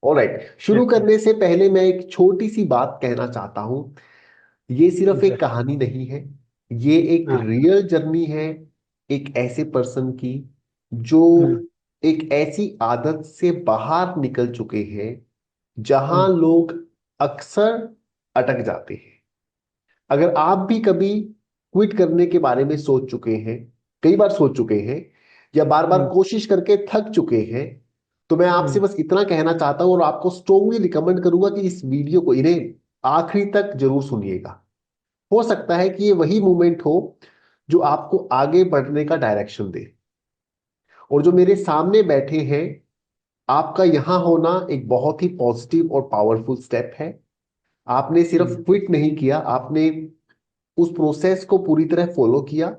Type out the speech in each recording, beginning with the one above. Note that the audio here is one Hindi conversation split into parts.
ऑलराइट, शुरू बिल्कुल। करने से पहले मैं एक छोटी सी बात कहना चाहता हूँ। ये जी सिर्फ एक सर। कहानी नहीं है, ये एक हाँ। रियल जर्नी है। एक ऐसे पर्सन की जो हम्म। एक ऐसी आदत से बाहर निकल चुके हैं जहां हम्म। लोग अक्सर अटक जाते हैं। अगर आप भी कभी क्विट करने के बारे में सोच चुके हैं, कई बार सोच चुके हैं, या बार बार हम्म। कोशिश करके थक चुके हैं, तो मैं आपसे हम्म। बस इतना कहना चाहता हूं और आपको स्ट्रोंगली रिकमेंड करूंगा कि इस वीडियो को, इन्हें आखिरी तक जरूर सुनिएगा। हो सकता है कि ये वही मोमेंट हो जो आपको आगे बढ़ने का डायरेक्शन दे। और जो मेरे सामने बैठे हैं, आपका यहां होना एक बहुत ही पॉजिटिव और पावरफुल स्टेप है। आपने सिर्फ हम्म। क्विट नहीं किया, आपने उस प्रोसेस को पूरी तरह फॉलो किया।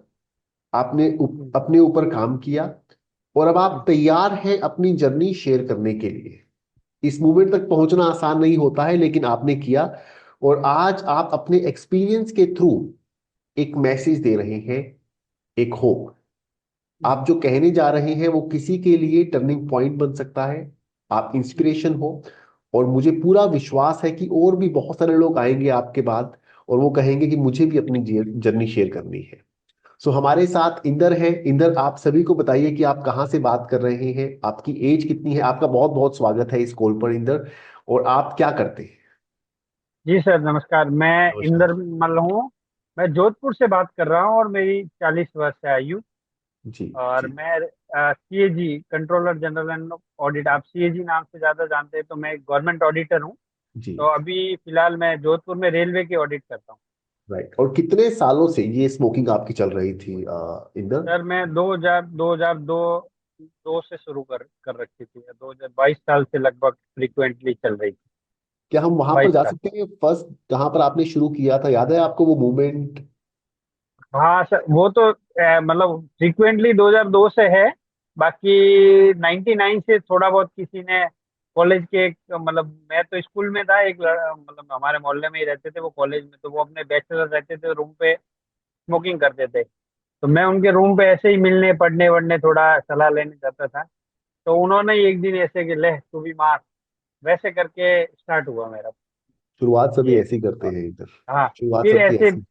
आपने हम्म। अपने ऊपर काम किया, और अब आप हम्म। तैयार हैं अपनी जर्नी शेयर करने के लिए। इस मूवमेंट तक पहुंचना आसान नहीं होता है, लेकिन आपने किया। और आज आप अपने एक्सपीरियंस के थ्रू एक मैसेज दे रहे हैं, एक होप। आप जो कहने जा रहे हैं वो किसी के लिए टर्निंग पॉइंट बन सकता है। आप इंस्पिरेशन हो। और मुझे पूरा विश्वास है कि और भी बहुत सारे लोग आएंगे आपके बाद, और वो कहेंगे कि मुझे भी अपनी जर्नी शेयर करनी है। सो हमारे साथ इंदर है। इंदर, आप सभी को बताइए कि आप कहाँ से बात कर रहे हैं, आपकी एज कितनी है। आपका बहुत बहुत स्वागत है इस कॉल पर इंदर। और आप क्या करते हैं? जी सर, नमस्कार। मैं इंदर नमस्कार। मल्ल हूँ। मैं जोधपुर से बात कर रहा हूँ और मेरी 40 वर्ष है आयु। जी और जी मैं CAG, controller general and audit, आप सीएजी नाम से ज़्यादा जानते हैं, तो मैं एक गवर्नमेंट ऑडिटर हूँ। जी। तो अभी फिलहाल मैं जोधपुर में रेलवे की ऑडिट करता हूँ। राइट। और कितने सालों से ये स्मोकिंग आपकी चल रही थी, इंदर? सर मैं 2002 से शुरू कर कर रखी थी। 2022 साल से लगभग फ्रीक्वेंटली चल रही थी। क्या हम वहां पर 22 जा साल। सकते हैं, फर्स्ट जहां पर आपने शुरू किया था, याद है आपको वो मूवमेंट? हाँ सर, वो तो मतलब फ्रीक्वेंटली 2002 से है। बाकी 99 से थोड़ा बहुत किसी ने कॉलेज के मतलब मैं तो स्कूल में था, एक मतलब हमारे मोहल्ले में ही रहते थे वो कॉलेज में, तो वो अपने बैचलर रहते थे रूम पे, स्मोकिंग करते थे। तो मैं उनके रूम पे ऐसे ही मिलने पढ़ने वढ़ने थोड़ा सलाह लेने जाता था। तो उन्होंने ही एक दिन ऐसे कि ले तू भी मार, वैसे करके स्टार्ट हुआ मेरा शुरुआत सभी ये। ऐसे ही करते हैं इंदर। हाँ। शुरुआत फिर सबकी ऐसे ऐसी।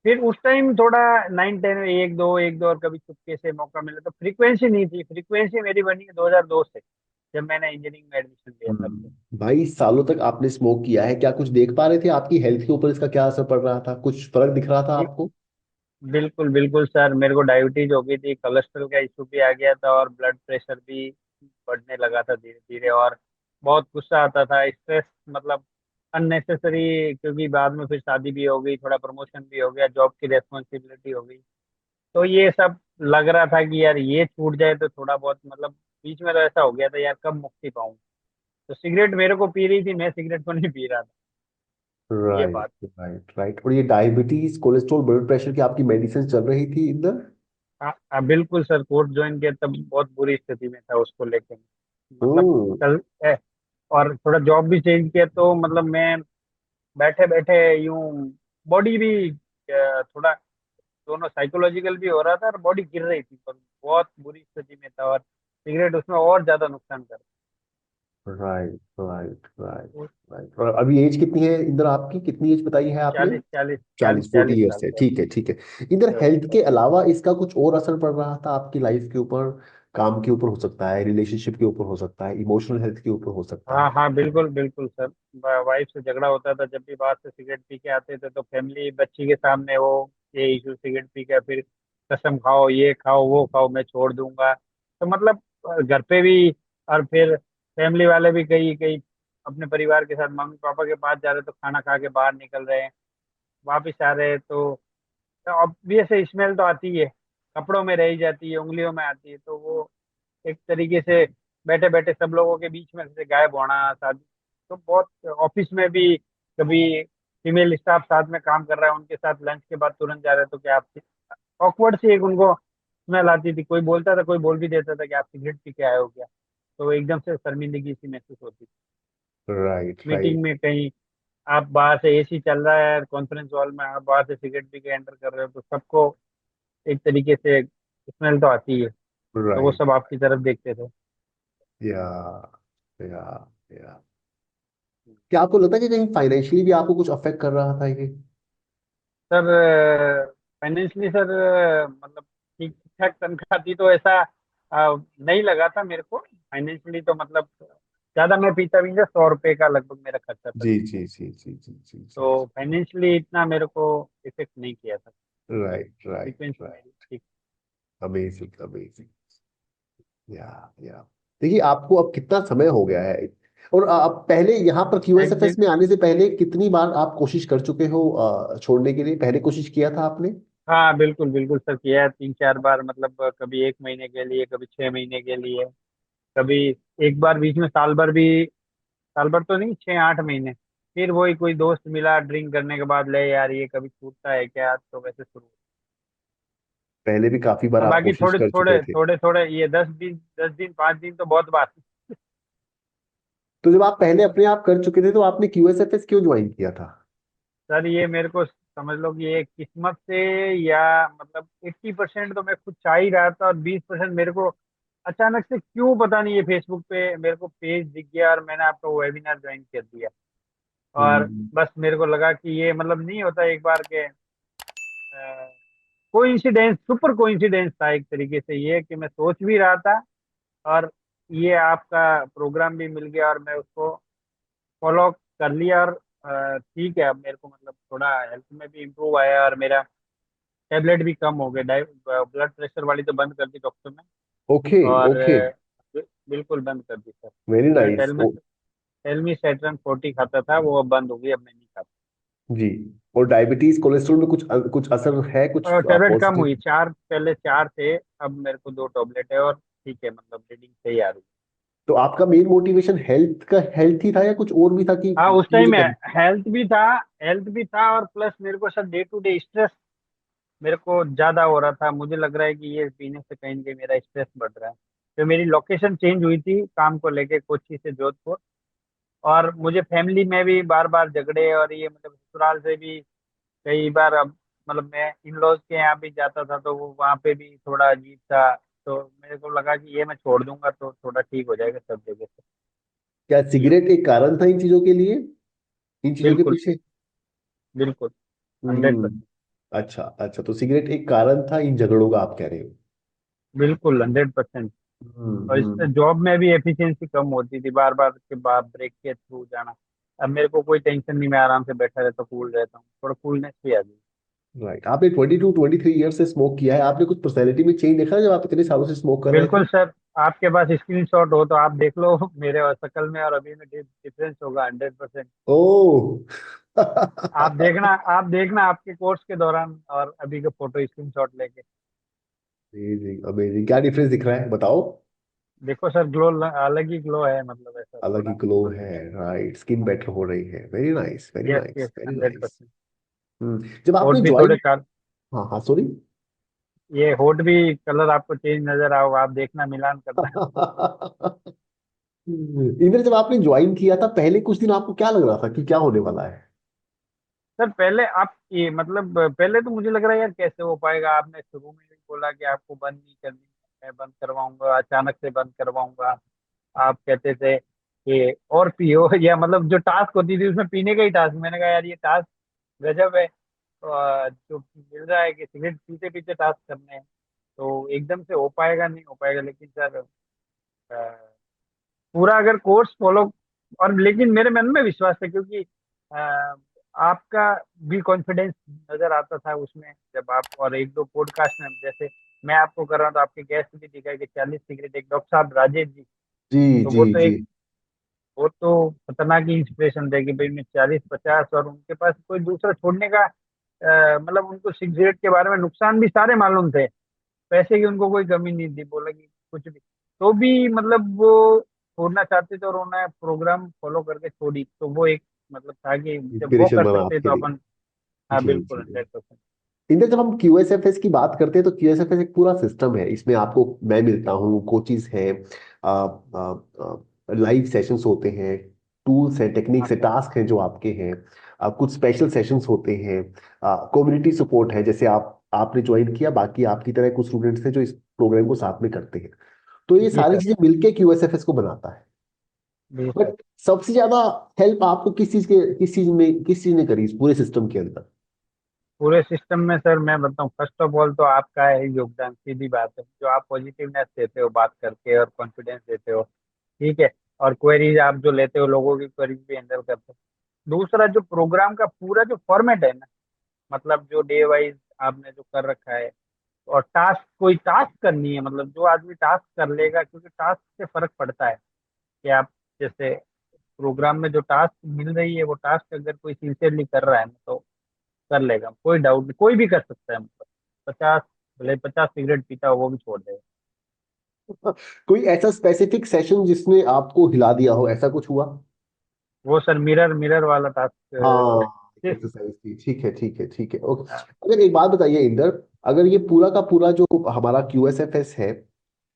फिर उस टाइम थोड़ा 9-10 में एक दो और कभी चुपके से मौका मिला, तो फ्रीक्वेंसी नहीं थी। फ्रीक्वेंसी मेरी बनी है 2002 से, जब मैंने इंजीनियरिंग में एडमिशन लिया तब से। 22 सालों तक आपने स्मोक किया है, क्या कुछ देख पा रहे थे आपकी हेल्थ के ऊपर इसका क्या असर पड़ रहा था? कुछ फर्क दिख रहा था जी, आपको? बिल्कुल बिल्कुल सर, मेरे को डायबिटीज हो गई थी, कोलेस्ट्रॉल का इशू भी आ गया था, और ब्लड प्रेशर भी बढ़ने लगा था धीरे धीरे। और बहुत गुस्सा आता था, स्ट्रेस मतलब अननेसेसरी, क्योंकि बाद में फिर शादी भी हो गई, थोड़ा प्रमोशन भी हो गया, जॉब की रेस्पॉन्सिबिलिटी हो गई। तो ये सब लग रहा था कि यार ये छूट जाए तो थोड़ा बहुत, मतलब बीच में तो ऐसा हो गया था यार कब मुक्ति पाऊं। तो सिगरेट मेरे को पी रही थी, मैं सिगरेट को नहीं पी रहा था। ये राइट बात। Right right. और ये डायबिटीज, कोलेस्ट्रॉल, ब्लड प्रेशर की आपकी मेडिसिन चल रही थी इधर? हाँ हाँ, बिल्कुल सर, कोर्स ज्वाइन किया तब बहुत बुरी स्थिति में था उसको लेके। मतलब हम्म। कल है। और थोड़ा जॉब भी चेंज किया, तो मतलब मैं बैठे बैठे यूं बॉडी भी थोड़ा, दोनों साइकोलॉजिकल भी हो रहा था और बॉडी गिर रही थी, पर बहुत बुरी स्थिति में था। और सिगरेट उसमें और ज्यादा नुकसान कर राइट राइट राइट राइट। और अभी एज कितनी है इंदर आपकी? कितनी एज बताई है आपने? 40, 40 40 ईयर्स साल है। से। ठीक है ठीक है। इधर हेल्थ के अलावा इसका कुछ और असर पड़ रहा था आपकी लाइफ के ऊपर? काम के ऊपर हो सकता है, रिलेशनशिप के ऊपर हो सकता है, इमोशनल हेल्थ के ऊपर हो सकता हाँ है। हाँ, बिल्कुल बिल्कुल सर। वाइफ से झगड़ा होता था जब भी बाहर से सिगरेट पी के आते थे, तो फैमिली बच्ची के सामने वो ये इशू, सिगरेट पी के फिर कसम खाओ, ये खाओ वो खाओ, मैं छोड़ दूंगा। तो मतलब घर पे भी, और फिर फैमिली वाले भी कई कई अपने परिवार के साथ मम्मी पापा के पास जा रहे, तो खाना खा के बाहर निकल रहे हैं, वापिस आ रहे हैं, तो ऑब्वियस स्मेल तो आती है, कपड़ों में रह जाती है, उंगलियों में आती है। तो वो एक तरीके से बैठे बैठे सब लोगों के बीच में से गायब होना शादी। तो बहुत ऑफिस में भी कभी फीमेल स्टाफ साथ में काम कर रहा है, उनके साथ लंच के बाद तुरंत जा रहे हैं, तो क्या आप, ऑकवर्ड सी एक उनको स्मेल आती थी। कोई बोलता था, कोई बोल भी देता था कि आप सिगरेट पी के आए हो क्या। तो एकदम से शर्मिंदगी सी महसूस होती थी। राइट मीटिंग राइट में कहीं आप बाहर से, एसी चल रहा है कॉन्फ्रेंस हॉल में, आप बाहर से सिगरेट पी के एंटर कर रहे हो, तो सबको एक तरीके से स्मेल तो आती है। तो वो राइट। सब आपकी तरफ देखते थे। या या या क्या आपको लगता है कि कहीं फाइनेंशियली भी आपको कुछ अफेक्ट कर रहा था ये? सर फाइनेंशियली सर मतलब ठीक ठाक तनख्वाह थी तो ऐसा नहीं लगा था मेरे को फाइनेंशियली। तो मतलब ज्यादा मैं पीता भी नहीं था, 100 रुपए का लगभग मेरा खर्चा था जी दिन का। जी जी जी जी जी जी। तो फाइनेंशियली इतना मेरे को इफेक्ट नहीं किया था। Right right frequency right. मेरी ठीक। Amazing amazing. या देखिए, आपको अब कितना समय हो गया है? और आप पहले यहाँ पर एक क्यूएसएफएस में आने से पहले कितनी बार आप कोशिश कर चुके हो छोड़ने के लिए? पहले कोशिश किया था आपने? हाँ बिल्कुल बिल्कुल सर, किया है 3 4 बार। मतलब कभी 1 महीने के लिए, कभी 6 महीने के लिए, कभी एक बार बीच में साल भर भी। साल भर तो नहीं, 6 8 महीने। फिर वही कोई दोस्त मिला ड्रिंक करने के बाद, ले यार ये कभी छूटता है क्या, तो वैसे शुरू। पहले भी काफी बार और आप बाकी कोशिश थोड़े कर चुके थोड़े थे। थोड़े थोड़े ये 10 दिन, 10 दिन 5 दिन तो बहुत बात। तो जब आप पहले अपने आप कर चुके थे तो आपने क्यूएसएफएस क्यों ज्वाइन किया था? सर ये मेरे को समझ लो कि ये किस्मत से, या मतलब 80% तो मैं खुद चाह ही रहा था, और 20% मेरे को अचानक से क्यों पता नहीं, ये फेसबुक पे मेरे को पेज दिख गया और मैंने आपका वेबिनार ज्वाइन कर दिया। और हम्म। बस मेरे को लगा कि ये मतलब नहीं होता एक बार के, कोइंसिडेंस, सुपर कोइंसिडेंस था एक तरीके से ये, कि मैं सोच भी रहा था और ये आपका प्रोग्राम भी मिल गया और मैं उसको फॉलो कर लिया। और ठीक है, अब मेरे को मतलब थोड़ा हेल्थ में भी इम्प्रूव आया और मेरा टेबलेट भी कम हो गए। ब्लड प्रेशर वाली तो बंद कर दी डॉक्टर ने। ओके और ओके। बिल्कुल बंद कर दी सर। वेरी मैं नाइस। टेलमी सेट्रन 40 खाता था, वो अब बंद हो गई, अब मैं नहीं खाता। जी। और डायबिटीज कोलेस्ट्रॉल में कुछ कुछ असर है, कुछ और टेबलेट कम पॉजिटिव? हुई, चार पहले 4 थे, अब मेरे को 2 टेबलेट है और ठीक है, मतलब रीडिंग सही आ रही है। तो आपका मेन मोटिवेशन हेल्थ ही था या कुछ और भी था हाँ उस कि मुझे टाइम कम? हेल्थ भी था। हेल्थ भी था और प्लस मेरे को sir day to day stress मेरे को ज्यादा हो रहा था। मुझे लग रहा है कि ये पीने से कहीं ना कहीं मेरा स्ट्रेस बढ़ रहा है। तो मेरी लोकेशन चेंज हुई थी काम को लेके, कोच्चि से जोधपुर। और मुझे फैमिली में भी बार बार झगड़े, और ये मतलब ससुराल से भी कई बार, अब मतलब मैं इन लॉज के यहाँ भी जाता था तो वो वहाँ पे भी थोड़ा अजीब था। तो मेरे को लगा कि ये मैं छोड़ दूंगा तो थोड़ा ठीक हो जाएगा सब जगह से। क्या ये सिगरेट एक कारण था इन चीजों के लिए, इन चीजों के बिल्कुल पीछे? बिल्कुल हंड्रेड हम्म। परसेंट अच्छा अच्छा, तो सिगरेट एक कारण था इन झगड़ों का, आप कह रहे हो? बिल्कुल 100%। और इससे हम्म। जॉब में भी एफिशिएंसी कम होती थी, बार बार के बाद ब्रेक के थ्रू जाना। अब मेरे को कोई टेंशन नहीं, मैं आराम से बैठा रहता हूँ, कूल रहता हूँ, थोड़ा कूलनेस भी आ गई। राइट। आपने 22 23 ईयर से स्मोक किया है, आपने कुछ पर्सनैलिटी में चेंज देखा है जब आप इतने सालों से स्मोक कर रहे थे? बिल्कुल सर, आपके पास स्क्रीनशॉट हो तो आप देख लो मेरे और शक्ल में और अभी में डिफरेंस होगा 100%। ओह। आप देखना आपके कोर्स के दौरान और अभी का फोटो स्क्रीनशॉट लेके। अमेजिंग अमेजिंग, क्या डिफरेंस दिख रहा है बताओ? देखो सर, ग्लो अलग ही ग्लो है, मतलब ऐसा अलग ही थोड़ा। ग्लो है। राइट, स्किन बेटर हो रही है। Very nice very yes nice yes very hundred nice. Percent जब होठ आपने भी थोड़े ज्वाइन। काल, हाँ हाँ, सॉरी। ये होठ भी कलर आपको चेंज नजर आओगा, आप देखना मिलान करना। इंद्र, जब आपने ज्वाइन किया था पहले कुछ दिन आपको क्या लग रहा था कि क्या होने वाला है? सर पहले आप ये मतलब पहले तो मुझे लग रहा है यार कैसे हो पाएगा। आपने शुरू में भी बोला कि आपको बंद नहीं करनी है, मैं बंद करवाऊंगा, अचानक से बंद करवाऊंगा। आप कहते थे कि और पियो या मतलब जो टास्क होती थी उसमें पीने का ही टास्क, मैंने कहा यार ये टास्क गजब है। जो मिल रहा है कि सिगरेट पीते पीते टास्क करने हैं, तो एकदम से हो पाएगा नहीं हो पाएगा। लेकिन सर पूरा अगर कोर्स फॉलो, और लेकिन मेरे मन में विश्वास है क्योंकि आपका भी कॉन्फिडेंस नजर आता था उसमें जब आप, और एक दो पॉडकास्ट में जैसे मैं आपको कर रहा हूँ तो आपके गेस्ट भी दिखाए कि 40 सिगरेट, एक डॉक्टर साहब राजेश जी, जी तो जी जी। वो तो खतरनाक ही इंस्पिरेशन थे कि भाई मैं 40 50, और उनके पास कोई दूसरा छोड़ने का मतलब उनको सिगरेट के बारे में नुकसान भी सारे मालूम थे, पैसे की उनको कोई कमी नहीं थी, बोला कि कुछ भी, तो भी मतलब वो छोड़ना चाहते थे और उन्होंने प्रोग्राम फॉलो करके छोड़ी। तो वो एक मतलब था कि जब वो इंस्पिरेशन कर बना सकते आपके तो लिए। अपन। हाँ जी बिल्कुल जी। 100%। इंद्र, जब हम क्यूएसएफएस की बात करते हैं तो क्यूएसएफएस एक पूरा सिस्टम है। इसमें आपको मैं मिलता हूँ, कोचिज हैं, लाइव सेशंस होते हैं, टूल्स हैं, टेक्निक्स हैं, टास्क हैं जो आपके हैं, कुछ स्पेशल सेशंस होते हैं, कम्युनिटी सपोर्ट है। जैसे आपने ज्वाइन किया, बाकी आपकी तरह कुछ स्टूडेंट्स हैं जो इस प्रोग्राम को साथ में करते हैं। तो ये जी सारी सर। चीजें मिलके क्यूएसएफएस को बनाता है। जी सर। बट सबसे ज्यादा हेल्प आपको किस चीज ने करी इस पूरे सिस्टम के अंदर? पूरे सिस्टम में सर मैं बताऊं, फर्स्ट ऑफ ऑल तो आपका है योगदान, सीधी बात है, जो आप पॉजिटिवनेस देते हो बात करके और कॉन्फिडेंस देते हो, ठीक है। और क्वेरीज आप जो लेते हो, लोगों की क्वेरीज भी हैंडल करते हो। दूसरा, जो प्रोग्राम का पूरा जो फॉर्मेट है ना, मतलब जो डे वाइज आपने जो कर रखा है, और टास्क, कोई टास्क करनी है, मतलब जो आदमी टास्क कर लेगा, क्योंकि टास्क से फर्क पड़ता है कि आप, जैसे प्रोग्राम में जो टास्क मिल रही है, वो टास्क अगर कोई सिंसियरली कर रहा है ना, तो कर लेगा, कोई डाउट नहीं, कोई भी कर सकता है, मतलब 50, भले 50 सिगरेट पीता हो वो भी छोड़ देगा। कोई ऐसा स्पेसिफिक सेशन जिसने आपको हिला दिया हो, ऐसा कुछ हुआ? वो सर मिरर मिरर वाला टास्क। हाँ, एक्सरसाइज थी, ठीक है ठीक है ठीक है, ओके। अगर एक बात बताइए इंदर, अगर ये पूरा का पूरा जो हमारा QSFS है,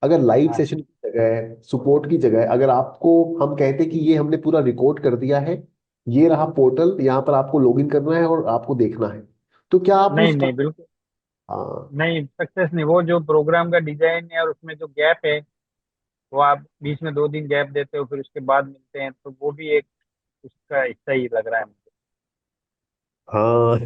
अगर लाइव हाँ। सेशन की जगह, सपोर्ट की जगह, अगर आपको हम कहते कि ये हमने पूरा रिकॉर्ड कर दिया है, ये रहा पोर्टल, यहाँ पर आपको लॉगिन करना है और आपको देखना है, तो क्या आप नहीं उस नहीं, बिल्कुल हाँ नहीं, सक्सेस नहीं। वो जो प्रोग्राम का डिजाइन है और उसमें जो गैप है, वो आप बीच में 2 दिन गैप देते हो, फिर उसके बाद मिलते हैं, तो वो भी एक उसका हिस्सा ही लग रहा है मुझे। हाँ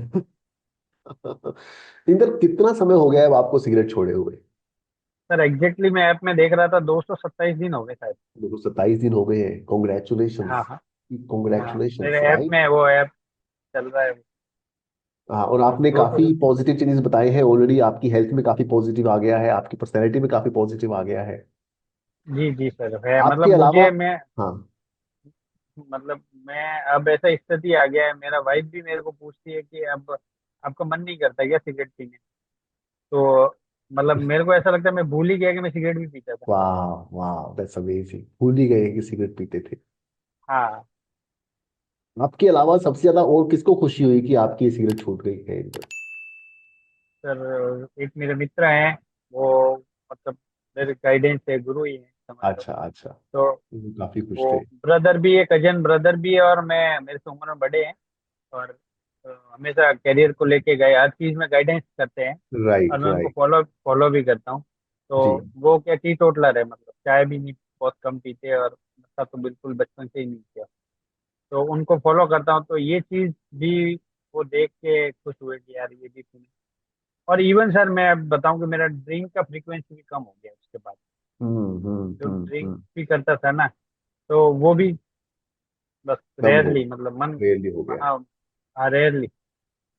इंदर, कितना समय हो गया है अब आपको सिगरेट छोड़े हुए? सर एग्जैक्टली मैं ऐप में देख रहा था, 227 दिन हो गए शायद। देखो, 27 दिन हो गए हैं, हाँ कॉन्ग्रेचुलेशंस। हाँ। हाँ, मेरे कॉन्ग्रेचुलेशंस, ऐप में वो ऐप चल रहा है। हाँ, और आपने दो काफी सौ पॉजिटिव चेंजेस बताए हैं ऑलरेडी, आपकी हेल्थ में काफी पॉजिटिव आ गया है, आपकी पर्सनैलिटी में काफी पॉजिटिव आ गया है। जी जी सर, है मतलब आपके अलावा, मुझे, मैं हाँ, मतलब मैं अब ऐसा स्थिति आ गया है, मेरा वाइफ भी मेरे को पूछती है कि अब आपका मन नहीं करता क्या सिगरेट पीने? तो मतलब मेरे को ऐसा लगता है मैं भूल ही गया कि मैं सिगरेट भी पीता था। वाह वाह, दैट्स अमेजिंग, भूल ही गए कि सिगरेट पीते थे। हाँ आपके अलावा सबसे ज्यादा और किसको खुशी हुई कि आपकी ये सिगरेट छूट गई है? सर, एक मेरे मित्र हैं, वो मतलब मेरे गाइडेंस है, गुरु ही है समझ लो। अच्छा अच्छा, तो काफी खुश वो थे। ब्रदर भी है, कजन ब्रदर भी है, और मैं, मेरे से उम्र में बड़े हैं। और हमेशा करियर को लेके गए, हर चीज में गाइडेंस करते हैं, और राइट मैं उनको राइट। फॉलो फॉलो भी करता हूँ। जी। तो वो क्या टी टोटलर है, मतलब चाय भी नहीं, बहुत कम पीते हैं, और नशा तो बिल्कुल बचपन से ही नहीं किया। तो उनको फॉलो करता हूँ, तो ये चीज भी वो देख के खुश हुए कि यार ये भी सुने। और इवन सर मैं अब बताऊं कि मेरा ड्रिंक का फ्रीक्वेंसी भी कम हो गया उसके बाद। जो ड्रिंक हम्म। भी करता था ना, तो वो भी बस कम हो, रेयरली, मतलब मन, रेयरली हो गया। हाँ हाँ, रेयरली।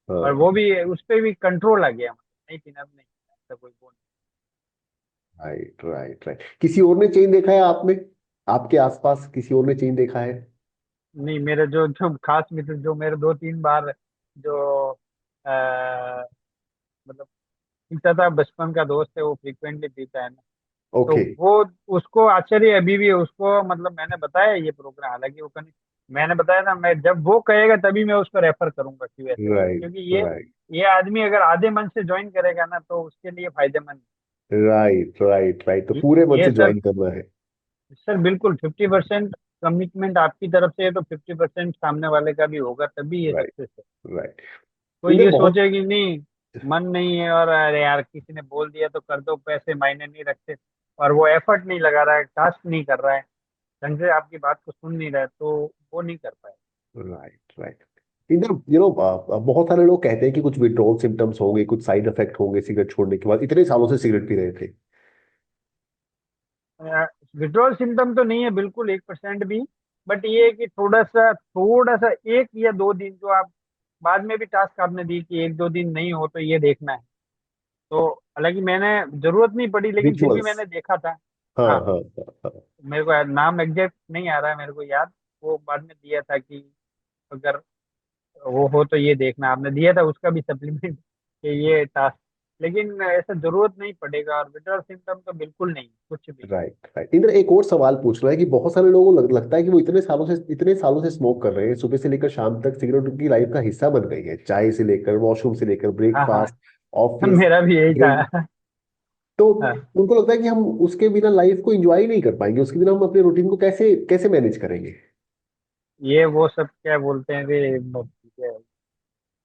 और हाँ, वो भी उस पे भी कंट्रोल आ गया, मतलब नहीं पीना, अब नहीं पीना, ऐसा कोई वो राइट राइट राइट। किसी और ने चेंज देखा है आप में? आपके आसपास किसी और ने चेंज देखा है? नहीं। नहीं, मेरे जो जो खास मित्र, जो मेरे 2-3 बार जो आ, मतलब पीता था, बचपन का दोस्त है, वो फ्रिक्वेंटली पीता है ना, तो ओके। वो, उसको आश्चर्य अभी भी है उसको, मतलब मैंने बताया ये प्रोग्राम, हालांकि वो कहीं, मैंने बताया ना, मैं जब वो कहेगा तभी मैं उसको रेफर करूंगा QSS, राइट क्योंकि ये राइट ये आदमी अगर आधे मन से ज्वाइन करेगा ना, तो उसके लिए फायदेमंद राइट राइट राइट, तो है। पूरे मन ये से सर, ज्वाइन करना है। सर बिल्कुल 50% कमिटमेंट आपकी तरफ से है, तो 50% सामने वाले का भी होगा, तभी ये राइट सक्सेस है। राइट। कोई इधर ये बहुत, सोचे कि नहीं, मन नहीं है, और अरे यार किसी ने बोल दिया तो कर दो, पैसे मायने नहीं रखते, और वो एफर्ट नहीं लगा रहा है, टास्क नहीं कर रहा है, ढंग से आपकी बात को सुन नहीं रहा है, तो वो नहीं कर पाए। Right right. इधर बहुत सारे लोग कहते हैं कि कुछ विड्रॉल सिम्टम्स होंगे, कुछ साइड इफेक्ट होंगे सिगरेट छोड़ने के बाद, इतने सालों से सिगरेट पी रहे थे। विड्रॉल सिम्टम तो नहीं है बिल्कुल, 1% भी। बट ये है कि थोड़ा सा 1 या 2 दिन, जो आप बाद में भी टास्क आपने दी कि 1-2 दिन नहीं हो तो ये देखना है, तो हालांकि मैंने, जरूरत नहीं पड़ी, लेकिन फिर भी रिचुअल्स। मैंने देखा था। हाँ हाँ, हाँ हाँ हाँ। मेरे को नाम एग्जैक्ट नहीं आ रहा है मेरे को याद, वो बाद में दिया था कि अगर वो हो तो ये देखना, आपने दिया था उसका भी सप्लीमेंट कि ये टास्क, लेकिन ऐसा जरूरत नहीं पड़ेगा, और विड्रॉल सिम्टम तो बिल्कुल नहीं, कुछ भी नहीं। Right right. इंद्र, एक और सवाल पूछना है कि बहुत सारे लोगों को लगता है कि वो इतने सालों से स्मोक कर रहे हैं, सुबह से लेकर शाम तक सिगरेट उनकी लाइफ का हिस्सा बन गई है, चाय से लेकर वॉशरूम से लेकर हाँ हाँ, ब्रेकफास्ट, ऑफिस, मेरा भी यही था। ड्रिंक। तो हाँ, उनको लगता है कि हम उसके बिना लाइफ को एंजॉय नहीं कर पाएंगे, उसके बिना हम अपने रूटीन को कैसे कैसे मैनेज करेंगे? ये वो सब क्या बोलते हैं रे, एग्जैक्ट क्या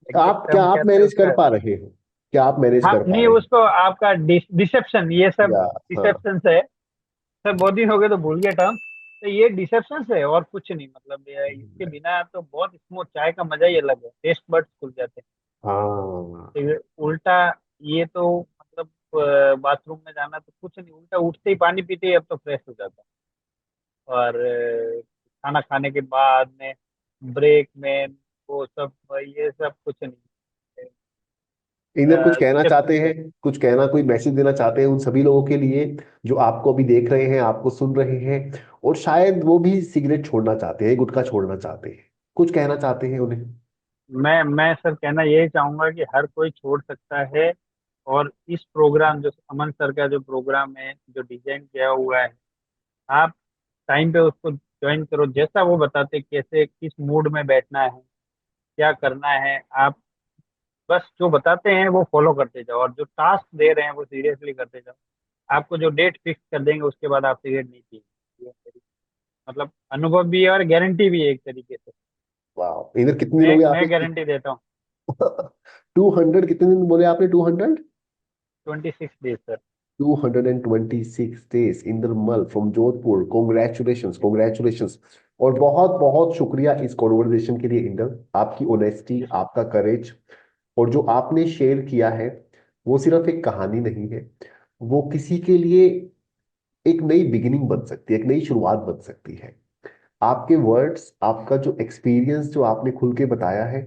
टर्म आप क्या था मैनेज कर उसका? पा रहे हो? क्या आप मैनेज हाँ कर पा नहीं, रहे हैं? उसको आपका डिसेप्शन, ये सब या, हाँ, डिसेप्शन है। सर बहुत दिन हो गए तो भूल गया टर्म। तो ये डिसेप्शन है और कुछ नहीं, मतलब इसके बिना तो बहुत स्मूथ, चाय का मजा ही अलग है, टेस्ट बड्स खुल जाते हाँ। हैं। उल्टा ये तो मतलब बाथरूम में जाना तो कुछ नहीं, उल्टा उठते ही पानी पीते ही अब तो फ्रेश हो जाता है। और खाना खाने के बाद में, ब्रेक में, वो सब, ये सब कुछ नहीं। इधर कुछ कहना रिसेप्शन चाहते हैं, कुछ कहना, कोई मैसेज देना चाहते हैं उन सभी लोगों के लिए जो आपको अभी देख रहे हैं, आपको सुन रहे हैं, और शायद वो भी सिगरेट छोड़ना चाहते हैं, गुटखा छोड़ना चाहते हैं, कुछ कहना चाहते हैं उन्हें? मैं सर कहना यही चाहूंगा कि हर कोई छोड़ सकता है। और इस प्रोग्राम, जो अमन सर का जो प्रोग्राम है, जो डिजाइन किया हुआ है, आप टाइम पे उसको ज्वाइन करो। जैसा वो बताते हैं, कैसे किस मूड में बैठना है, क्या करना है, आप बस जो बताते हैं वो फॉलो करते जाओ, और जो टास्क दे रहे हैं वो सीरियसली करते जाओ। आपको जो डेट फिक्स कर देंगे उसके बाद आप सिगरेट नहीं पिएंगे, ये मेरी मतलब अनुभव भी है और गारंटी भी है एक तरीके से। वाह, इधर कितने दिन हो मैं गए मैं आपने? गारंटी देता हूँ। 200, कितने दिन बोले आपने? 200? 26 days sir. 226 days, Indramal from Jodhpur, congratulations, congratulations. और बहुत बहुत शुक्रिया इस कॉन्वर्जेशन के लिए इंदर, आपकी ऑनेस्टी, आपका करेज, और जो आपने शेयर किया है वो सिर्फ एक कहानी नहीं है, वो किसी के लिए एक नई बिगिनिंग बन सकती है, एक नई शुरुआत बन सकती है। आपके वर्ड्स, आपका जो एक्सपीरियंस जो आपने खुल के बताया है,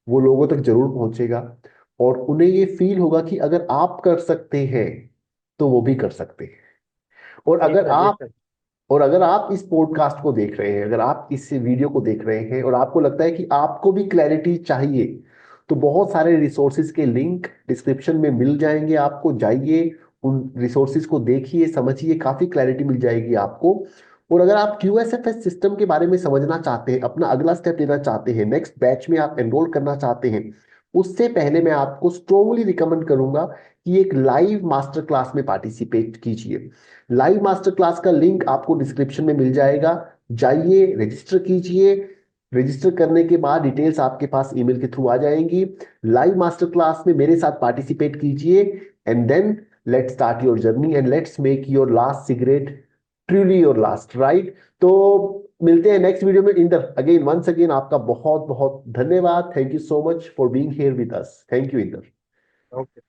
वो लोगों तक जरूर पहुंचेगा, और उन्हें ये फील होगा कि अगर आप कर सकते हैं तो वो भी कर सकते हैं। और जी अगर सर, जी आप सर। और अगर आप इस पॉडकास्ट को देख रहे हैं, अगर आप इस वीडियो को देख रहे हैं और आपको लगता है कि आपको भी क्लैरिटी चाहिए, तो बहुत सारे रिसोर्सेज के लिंक डिस्क्रिप्शन में मिल जाएंगे आपको। जाइए, उन रिसोर्सेज को देखिए, समझिए, काफी क्लैरिटी मिल जाएगी आपको। और अगर आप QSFS सिस्टम के बारे में समझना चाहते हैं, अपना अगला स्टेप लेना चाहते हैं, नेक्स्ट बैच में आप एनरोल करना चाहते हैं, उससे पहले मैं आपको स्ट्रोंगली रिकमेंड करूंगा कि एक लाइव मास्टर क्लास में पार्टिसिपेट कीजिए। लाइव मास्टर क्लास का लिंक आपको डिस्क्रिप्शन में मिल जाएगा। जाइए, रजिस्टर कीजिए। रजिस्टर करने के बाद डिटेल्स आपके पास ईमेल के थ्रू आ जाएंगी। लाइव मास्टर क्लास में मेरे साथ पार्टिसिपेट कीजिए, and then let's start your journey and let's make your last cigarette truly your last, right? तो मिलते हैं नेक्स्ट वीडियो में। इंदर, अगेन वंस अगेन आपका बहुत बहुत धन्यवाद। Thank you so much for being here with us. Thank you Inder. Okay.